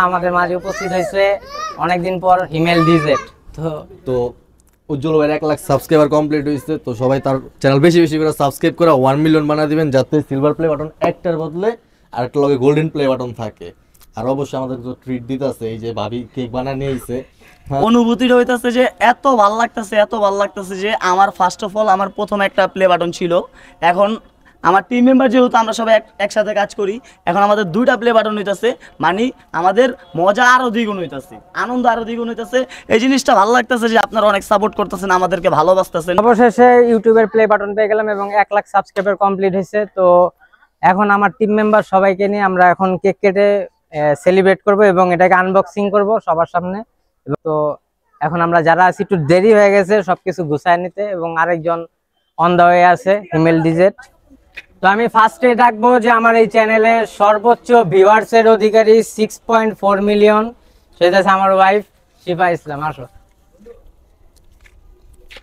আমাদের মাঝে উপস্থিত হয়েছে অনেকদিন পর হিমেল ডিজেট। তো উজ্জ্বল ভাইয়ের 1 লাখ সাবস্ক্রাইবার কমপ্লিট হয়েছে, তো সবাই তার চ্যানেল বেশি বেশি করে সাবস্ক্রাইব করে 1 মিলিয়ন বানিয়ে দিবেন, যাতে সিলভার প্লে বাটন একটার বদলে আরেকটা লগে গোল্ডেন প্লে বাটন থাকে। আর অবশ্যই আমাদের তো ট্রিট দিতে আছে, এই যে ভাবি কেক বানিয়ে নিয়ে আইছে। অনুভূতিটা হইতাছে যে এত ভাল লাগতেছে যে আমার ফার্স্ট অফ অল আমার প্রথম একটা প্লে বাটন ছিল, এখন আমার টিম মেম্বার যেহেতু আমরা সবাই একসাথে কাজ করি, এখন আমাদের 2টা প্লে বাটন হইতাছে, মানে আমাদের মজা আরো দ্বিগুণ হইতাছে, আনন্দ আরো দ্বিগুণ হইতাছে। এই জিনিসটা ভালো লাগতেছে যে আপনারা অনেক সাপোর্ট করতেছেন, আমাদেরকে ভালোবাসতেছেন। অবশেষে ইউটিউবের প্লে বাটন পেয়ে গেলাম এবং 1 লাখ সাবস্ক্রাইবার কমপ্লিট হয়েছে। তো এখন আমার টিম মেম্বার সবাইকে নিয়ে আমরা এখন কেক কেটে সেলিব্রেট করব এবং এটাকে আনবক্সিং করব সবার সামনে। তো এখন আমরা যারা আছি একটু দেরি হয়ে গেছে সবকিছু গুছায় নিতে, এবং আরেকজন অন দা ওয়ে আছে হিমেল ডিজেট। তো আমি ফার্স্টে ডাকবো যে আমার এই চ্যানেলের সর্বোচ্চ ভিউয়ার্সের অধিকারী 6.4 মিলিয়ন, সেটা আছে আমার ওয়াইফ শিফা ইসলাম। আসো।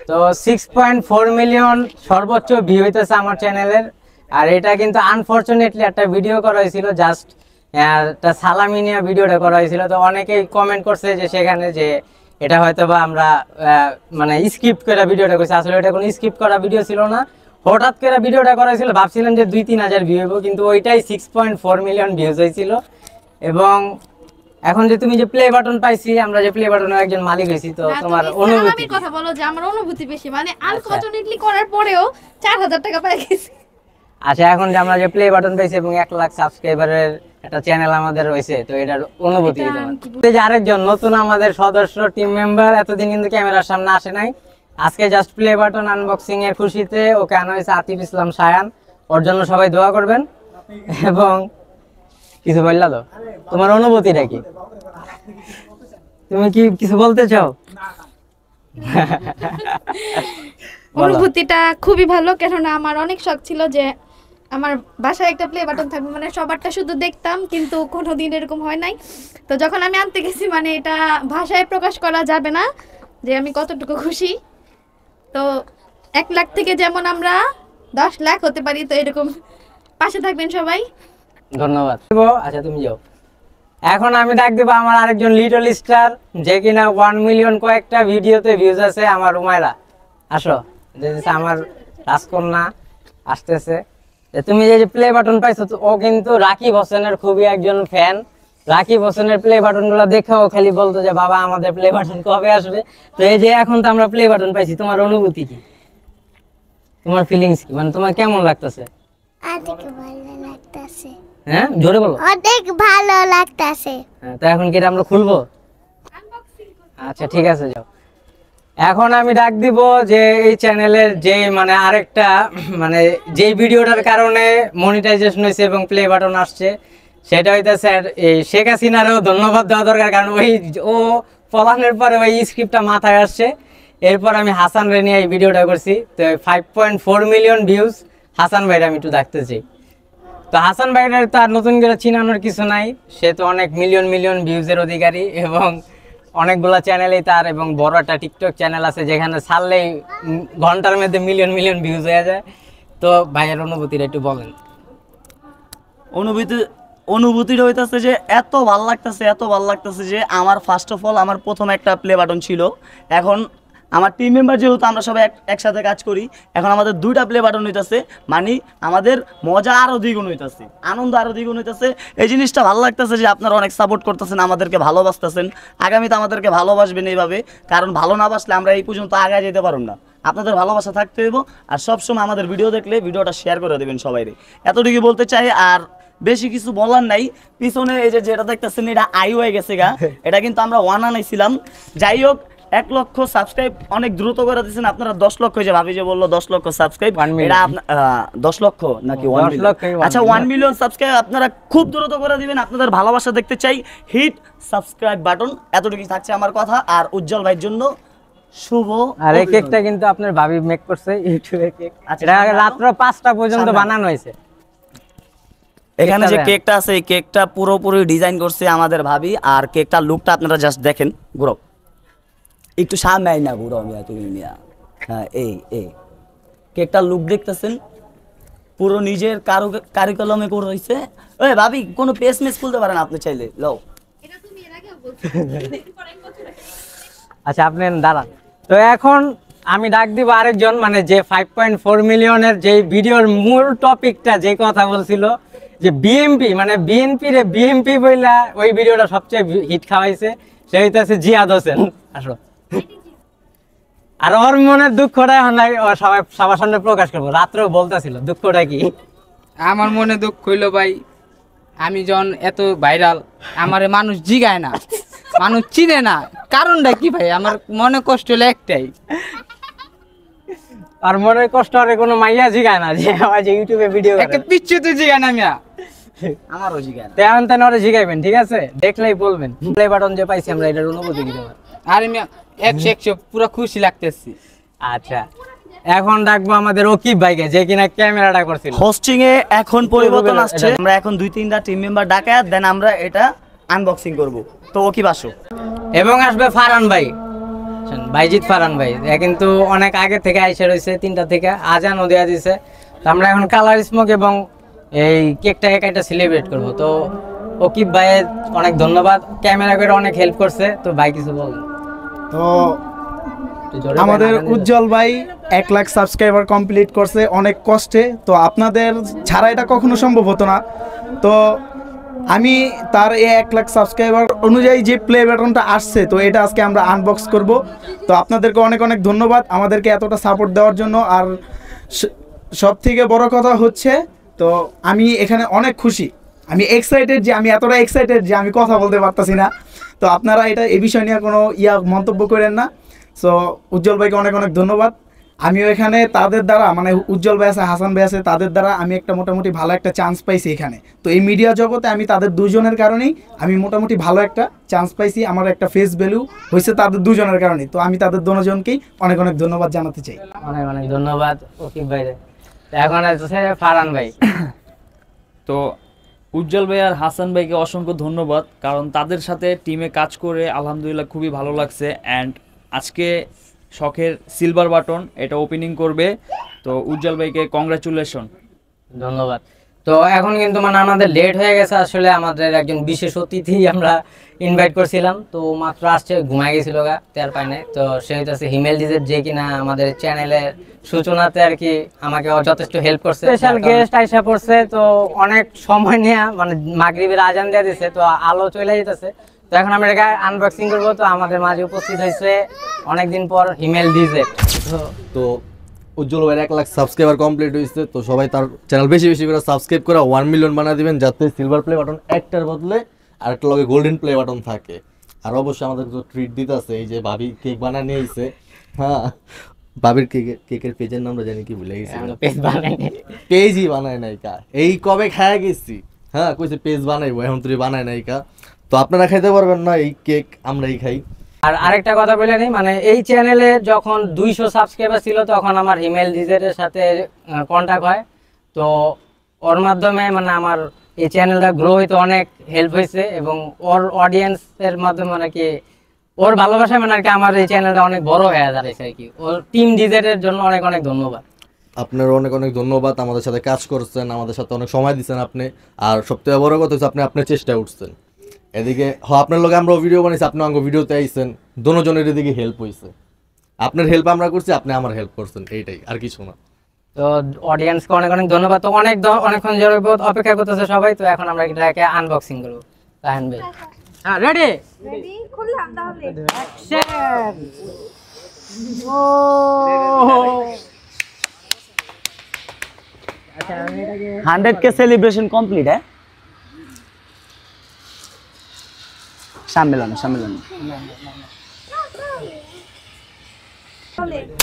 তো 6.4 মিলিয়ন সর্বোচ্চ ভিউ হইতেছে আমার চ্যানেলের। আর এটা কিন্তু আনফরচুনেটলি একটা ভিডিও করা হয়েছিল, জাস্ট একটা সালামি নিয়ে ভিডিওটা করা হয়েছিল। তো অনেকেই কমেন্ট করছে যে সেখানে যে এটা হয়তো বা আমরা মানে স্কিপ করে ভিডিওটা করছি, আসলে এটা কোনো স্কিপ করা ভিডিও ছিল না, হঠাৎ করে ভিডিওটা করা হয়েছিল। ভাবছিলাম যে 2-3 হাজার ভিউ হইব, কিন্তু ওইটাই 6.4 মিলিয়ন ভিউজ হয়েছিল। এবং এখন যে তুমি যে প্লে বাটন পাইছি, আমরা যে প্লে বাটনের একজন মালিক হইছি, তো তোমার অনুভূতি কথা বলো যে আমার অনুভূতি বেশি, মানে আনফরচুনেটলি করার পরেও 4000 টাকা পেয়ে গেছি। আচ্ছা, এখন যে আমরা যে প্লে বাটন পাইছি এবং 1 লাখ সাবস্ক্রাইবারের একটা চ্যানেল আমাদের রয়েছে, তো এটার অনুভূতি যে আরেকজন নতুন আমাদের সদস্য টিম মেম্বার এতদিন কিন্তু ক্যামেরার সামনে আসে নাই, আজকে জাস্ট প্লে বাটন আনবক্সিং এর খুশিতে ওকে আনা হয়েছে আতিফ ইসলাম সায়ান। ওর জন্য সবাই দোয়া করবেন। এবং কিছু বললা তো, তোমার অনুভূতিটা কি? তুমি কি কিছু বলতে চাও? অনুভূতিটা খুবই ভালো, কেননা আমার অনেক শখ ছিল যে আমার বাসায় একটা প্লে বাটন থাকবে, মানে সবারটা শুধু দেখতাম কিন্তু কোনোদিন এরকম হয় নাই। তো যখন আমি আনতে গেছি, মানে এটা ভাষায় প্রকাশ করা যাবে না যে আমি কতটুকু খুশি। তো 1 লাখ থেকে যেমন আমরা 10 লাখ হতে পারি, তো এরকম পাশে থাকবেন সবাই। ধন্যবাদ। আচ্ছা, তুমি যাও। এখন আমি ডাক দেবো আমার আরেকজন লিটল স্টার, যে কিনা 1 মিলিয়ন কয়েকটা ভিডিওতে ভিউজ আছে, আমার উমায়রা। আসো। আমার রাজকন্যা আসতেছে। তুমি যে প্লে বাটন পাইছো, ও কিন্তু রাকিব হোসেনের খুবই একজন ফ্যান। রাকিব হোসেনের প্লে বাটন গুলো দেখে ও খালি বলতো যে বাবা আমাদের প্লে বাটন কবে আসবে। তো এই যে এখন তো আমরা প্লে বাটন পাইছি, তোমার অনুভূতি কি, তোমার ফিলিংস কি, মানে তোমার কেমন লাগতেছে? অনেক ভালো লাগতেছে। হ্যাঁ, জোরে বলো। অনেক ভালো লাগতেছে। তো এখন কি এটা আমরা খুলবো? আচ্ছা, ঠিক আছে, যাও। এখন আমি ডাক দিব যে এই চ্যানেলের যে মানে আরেকটা মানে যে ভিডিওটার কারণে মনিটাইজেশন হয়েছে এবং প্লে বাটন আসছে, সেটা হইতেছে এই শেখ হাসিনারও ধন্যবাদ দেওয়া দরকার, কারণ ও পলানের পরে ওই স্ক্রিপ্টটা মাথায় আসছে। এরপর আমি হাসান রে নিয়ে এই ভিডিওটা করছি। তো 5.4 মিলিয়ন ভিউজ হাসান ভাইরা আমি একটু দেখতে চাই। তো হাসান ভাইয়ের তো আর নতুন করে চিনানোর কিছু নাই, সে তো অনেক মিলিয়ন মিলিয়ন ভিউজের অধিকারী এবং অনেকগুলো চ্যানেলেই তার, এবং বড় একটা টিকটক চ্যানেল আছে যেখানে ছাড়লেই ঘন্টার মধ্যে মিলিয়ন মিলিয়ন ভিউজ হয়ে যায়। তো ভাইয়ের অনুভূতিটা একটু বলেন। অনুভূতিটা হইতাছে যে এত ভাল লাগতেছে যে আমার ফার্স্ট অফ অল আমার প্রথম একটা প্লে বাটন ছিল, এখন আমার টিম মেম্বার যেহেতু আমরা সবাই একসাথে কাজ করি, এখন আমাদের 2টা প্লে বাটন হইতাছে, মানে আমাদের মজা আরো দ্বিগুণ হইতাছে, আনন্দ আরো দ্বিগুণ হইতাছে। এই জিনিসটা ভালো লাগতেছে যে আপনারা অনেক সাপোর্ট করতেছেন, আমাদেরকে ভালোবাসতেছেন, আগামীতে আমাদেরকে ভালোবাসবেন এইভাবে, কারণ ভালো না বাসলে আমরা এই পর্যন্ত আগায় যেতে পারব না। আপনাদের ভালোবাসা থাকতে হইব, আর সবসময় আমাদের ভিডিও দেখলে ভিডিওটা শেয়ার করে দেবেন সবাই। এতটুকু বলতে চাই, আর বেশি কিছু বলার নাই। পিছনে এই যে যেটা দেখতেছেন এটা আই হয়ে গেছে গা, এটা কিন্তু আমরা 1 আনাইছিলাম। যাই হোক, 1 লক্ষ সাবস্ক্রাইব অনেক দ্রুত করে দিয়েছেন আপনারা। 10 লক্ষ যে ভাবি যে বললো 10 লক্ষ সাবস্ক্রাইব, এটা 10 লক্ষ নাকি 1 মিলিয়ন? আচ্ছা, 1 মিলিয়ন সাবস্ক্রাইব আপনারা খুব দ্রুত করে দিবেন। আপনাদের ভালোবাসা দেখতে চাই, হিট সাবস্ক্রাইব বাটন। এতটুকু থাকছে আমার কথা। আর উজ্জ্বল ভাইয়ের জন্য শুভ। আর এই কেকটা কিন্তু আপনার ভাবি মেক করছে ইউটিউবে কেক, এটা রাত্র 5টা পর্যন্ত বানানো হয়েছে। এখানে যে কেকটা আছে, এই কেকটা পুরোপুরি ডিজাইন করছে আমাদের ভাবি। আর কেকটার লুকটা আপনারা জাস্ট দেখেন, ঘুরো একটু সামনে আই না, ঘুরো মিয়া তুমি মিয়া। হ্যাঁ, এই কেকটার লুক দেখতেছেন, পুরো নিজের কারিকলমে করে রয়েছে। ওই ভাবি, কোনো পেস মেস খুলতে পারেন আপনি চাইলে, লও। আচ্ছা আপনি দাঁড়ান। তো এখন আমি ডাক দিব আরেকজন, মানে যে 5.4 মিলিয়নের যে ভিডিওর মূল টপিকটা যে কথা বলছিল যে বিএমপি, মানে বিএমপি বইলা ওই ভিডিওটা সবচেয়ে হিট খাওয়াইছে, সে হইতেছে জিয়াদ হোসেন। আসো। আর ওর মনের দুঃখটা এখন সবাই সবার সামনে প্রকাশ করবো। রাত্রেও বলতেছিল দুঃখটা কি। আমার মনে দুঃখ হইলো ভাই, আমি যখন এত ভাইরাল আমারে মানুষ জিগায় না, মানুষ চিনে না, কারণটা কি ভাই? আমার মনে কষ্ট হলো একটাই, আর মনের কষ্ট আর কোনো মাইয়া জিগায় না যে আমার যে ইউটিউবে ভিডিও একটা পিচ্ছু তো জিগায় না মিয়া, আমারও জিগায় না। তেমন তেন ওরা জিগাইবেন, ঠিক আছে? দেখলেই বলবেন প্লে বাটন যে পাইছি আমরা, এটার অনুভূতি কি তোমার? আরে মিয়া 100 পুরো খুশি লাগতেছি। আচ্ছা এখন ডাকবো আমাদের ওকিব ভাইকে, যে কিনা ক্যামেরাটা করছিল। হোস্টিং এ এখন পরিবর্তন আসছে, আমরা এখন 2-3টা টিম মেম্বার ডাকা, দেন আমরা এটা আনবক্সিং করব। তো ও কি বাসো এবং আসবে ফারহান ভাই, বাইজিৎ ফারহান ভাই। এ কিন্তু অনেক আগে থেকে আইসা রয়েছে, 3টা থেকে আজানও দেওয়া দিছে। তো আমরা এখন কালার স্মোক এবং এই কেকটাকে একটা সেলিব্রেট করব। তো ওকিব ভাইয়ের অনেক ধন্যবাদ, ক্যামেরা করে অনেক হেল্প করছে। তো ভাই কিছু বলুন। তো আমাদের উজ্জ্বল ভাই 1 লাখ সাবস্ক্রাইবার কমপ্লিট করছে অনেক কষ্টে। তো আপনাদের ছাড়া এটা কখনো সম্ভব হতো না। তো আমি তার এই 1 লাখ সাবস্ক্রাইবার অনুযায়ী যে প্লে বাটনটা আসছে, তো এটা আজকে আমরা আনবক্স করব। তো আপনাদেরকে অনেক অনেক ধন্যবাদ আমাদেরকে এতটা সাপোর্ট দেওয়ার জন্য। আর সব থেকে বড় কথা হচ্ছে, তো আমি এখানে অনেক খুশি, আমি এক্সাইটেড, যে আমি এতটা এক্সাইটেড যে আমি কথা বলতে পারতাছি না। তো আপনারা এটা এই বিষয় নিয়ে কোনো মন্তব্য করেন না। সো উজ্জ্বল ভাইকে অনেক অনেক ধন্যবাদ। আমিও এখানে তাদের দ্বারা, মানে উজ্জ্বল ভাই আছে, হাসান ভাই আছে, তাদের দ্বারা আমি একটা মোটামুটি ভালো একটা চান্স পাইছি এখানে। তো এই মিডিয়া জগতে আমি তাদের দুজনের কারণেই আমি মোটামুটি ভালো একটা চান্স পাইছি। আমার একটা ফেস ভ্যালু হয়েছে তাদের দুজনের কারণেই। তো আমি তাদের দুজনকেই অনেক অনেক ধন্যবাদ জানাতে চাই। অনেক অনেক ধন্যবাদ ওকিব ভাই। এখন আছে ফারহান ভাই। তো উজ্জ্বল ভাই আর হাসান ভাইকে অসংখ্য ধন্যবাদ, কারণ তাদের সাথে টিমে কাজ করে আলহামদুলিল্লাহ খুবই ভালো লাগছে। অ্যান্ড আজকে শখের সিলভার বাটন এটা ওপেনিং করবে। তো উজ্জ্বল ভাইকে কংগ্রাচুলেশন, ধন্যবাদ। তো এখন কিন্তু মানে আমাদের লেট হয়ে গেছে, আসলে আমাদের একজন বিশেষ অতিথি আমরা ইনভাইট করছিলাম, তো মাত্র আসছে, ঘুমাই গেছিল গা, তার পাইনে। তো সে হচ্ছে হিমেল ডিজের, যে কিনা আমাদের চ্যানেলের সূচনাতে আর কি আমাকে যথেষ্ট হেল্প করছে। স্পেশাল গেস্ট আইসা পড়ছে, তো অনেক সময় নিয়ে মানে মাগরিবের আজান দিয়ে দিছে, তো আলো চলে যেতেছে। তো এখন আমরা এটা আনবক্সিং করবো। তো আমাদের মাঝে উপস্থিত হয়েছে অনেকদিন পর হিমেল ডিজে। তো উজ্জ্বল ভাইয়ের 1 লাখ সাবস্ক্রাইবার কমপ্লিট হয়েছে। তো সবাই তার চ্যানেল বেশি বেশি করে সাবস্ক্রাইব করে 1 মিলিয়ন বানিয়ে দিবেন, যাতে সিলভার প্লে বাটন একটার বদলে আরেকটা লগে গোল্ডেন প্লে বাটন থাকে। আর অবশ্যই আমাদের তো ট্রিট দিতে আছে, এই যে ভাবি কেক বানিয়ে নিয়ে এসেছে। হ্যাঁ, ভাবির কেকের পেজের নামটা জানি কি ভুলে গেছি, পেজই বানায় নাই কা, এই কবে খায়া গেছি। হ্যাঁ কইছে পেজ বানাইবো, এখন তুই বানায় নাই কা। তো আপনারা খাইতে পারবেন না এই কেক, আমরাই খাই। আর আরেকটা কথা বলে নিই, মানে এই চ্যানেলে যখন 200 সাবস্ক্রাইবার ছিল, তখন আমার হিমেল ডিজের সাথে কন্ট্যাক্ট হয়। তো ওর মাধ্যমে মানে আমার এই চ্যানেলটা গ্রো হইতে অনেক হেল্প হয়েছে, এবং ওর অডিয়েন্সের মাধ্যমে মানে কি ওর ভালোবাসা মানে আর কি আমার এই চ্যানেলটা অনেক বড় হয়ে দাঁড়িয়েছে আর কি। ওর টিম ডিজের জন্য অনেক অনেক ধন্যবাদ। আপনার অনেক অনেক ধন্যবাদ, আমাদের সাথে কাজ করছেন, আমাদের সাথে অনেক সময় দিচ্ছেন আপনি। আর সবথেকে বড় কথা হচ্ছে আপনি আপনার চেষ্টায় উঠছেন। এদিকে আপনার লগে আমরা ভিডিও বানাইছি, আপনি আমাকে ভিডিওতে আইছেন, দুজনের এদিকে হেল্প হয়েছে। আপনার হেল্প আমরা করছি, আপনি আমার হেল্প করছেন, এইটাই, আর কিছু না। তো অডিয়েন্সকে অনেক অনেক ধন্যবাদ। তো অনেকক্ষণ জোরে অপেক্ষা করতেছে সবাই। তো এখন আমরা এটাকে আনবক্সিং করবো। তাহলে ভাই হ্যাঁ রেডি খুললাম তাহলে। অ্যাকশন। ও 100K সেলিব্রেশন কমপ্লিট। হ্যাঁ, সম্মেলন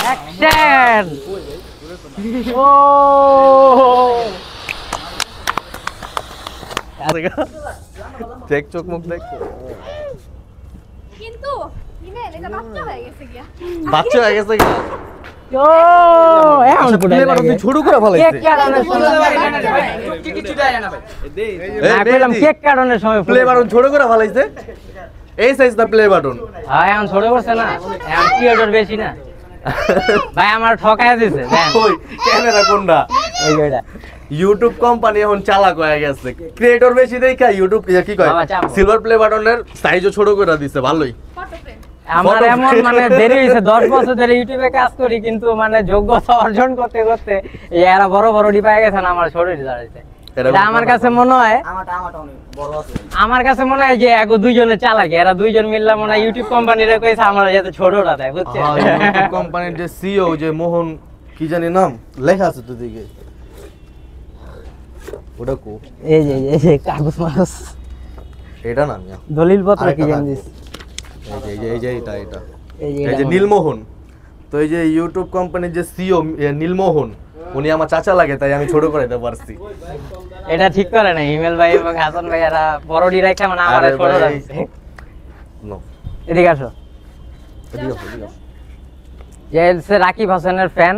অ্যাকশন। ও চেক চোখ মুখ দেখ, কিন্তু হিমেল এটা বাচ্চা হয়ে গেছে গিয়া। বাচ্চা হয়ে গেছে কি? ও এখন প্লে বাটন তুই ছোট করে ফেলাইছিস। কেক কাটানোর সময় কিছু দেয় না ভাই। না কইলাম কেক কাটানোর সময় প্লে বাটন ছোট করে ফেলাইছে, এই সাইজ দা প্লে বাটন। হ্যাঁ এখন ছোট করছে না, এখন কি অর্ডার বেশি না ভাই, আমার ঠকায় দিছে। কই ক্যামেরা কোনটা? এই যে এটা ইউটিউব কোম্পানি এখন চালাক হয়ে গেছে, ক্রিয়েটর বেশি দেখা ইউটিউব কি কয় বাবা, চাপো। সিলভার প্লে বাটনের সাইজও ছোট করে দিছে, ভালোই। আমার এমন মানে দেরি হয়েছে, 10 বছর ধরে ইউটিউবে কাজ করি, কিন্তু মানে যোগ্যতা অর্জন করতে করতে এরা বড় বড় ডিপায় গেছেন, আমার শরীর দাঁড়াইছে। এটা আমার কাছে মনে হয়, আমার কাছে মনে হয় যে এগো দুইজনে চালাকি, এরা দুইজন মিললে মনে হয় ইউটিউব কোম্পানিরা কইছে আমরা যাতে ছোটটা দেয়, বুঝছেন? ইউটিউব কোম্পানির যে সিইও যে মোহন কি জানি নাম লেখা আছে তো দিকে, ওটা কো এই যে এই যে কাগজ মাগজ এটা না মিয়া, দলিল পত্র কি আরেকটা জানিস? এই যে এটা এই যে এই এটা যে মনে- নীলমোহন। তো এই যে ইউটিউব কোম্পানির যে সিইও নীলমোহন, উনি আমার চাচা লাগে, তাই আমি ছোট করে দিতে পারছি। এটা ঠিক করে না হিমেল ভাই এবং হাসান ভাই, এরা বড় ডিরেক্টর মানে আমার আরে ছোট ভাই, লাগছে। নো এদিকে আসো। যে হচ্ছে রাকিব হাসানের ফ্যান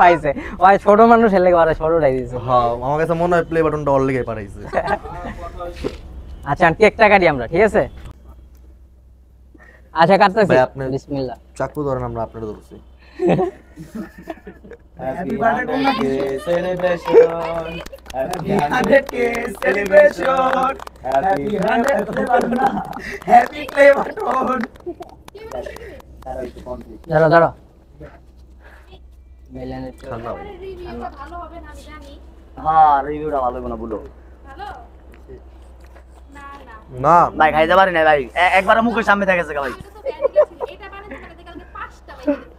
পাইছে, ওই ছোট মানুষ এলে ওরা ছোটটাই দিয়েছে। হ্যাঁ, আমার কাছে মনে হয় প্লে বাটনটা অল লেগে পাঠাইছে। আচ্ছা কেকটা কাটি আমরা, ঠিক আছে? আচ্ছা কাটতেছি, ভাই, আপনি- বিসমিল্লাহ। চাকু ধরেন, আমরা আপনারা ধরছি। Happy birthday celebration, happy 100K celebration, happy 100 play button, happy play button. ধরো ধরো। ঠান্ডা ভাই। রিভিউটা ভালো হবে না আমি জানি। হ্যাঁ, রিভিউটা ভালো হবে না বলো ভালো? না না। না ভাই, খাইতে পারি না ভাই, একবার মুখের সামনে থেকে গেছে ভাই। আমি তো ভ্যানিলা ছিল। এটা বানাতে বানাতে কালকে 5টা বেজে গেছে।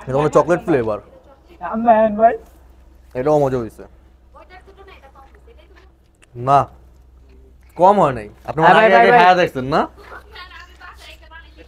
এটা হলো চকলেট ফ্লেভার, আমেন ভাই। এটাও মজা হয়েছে। ওইটার তুলনায় এটা কম হয়েছে। এটাই তো না কম হয় নাই, আপনি ভাই, আগে ভাই, আগে ভাই। খায়া দেখছেন না? আমি বাসায় একটা বানাইছি,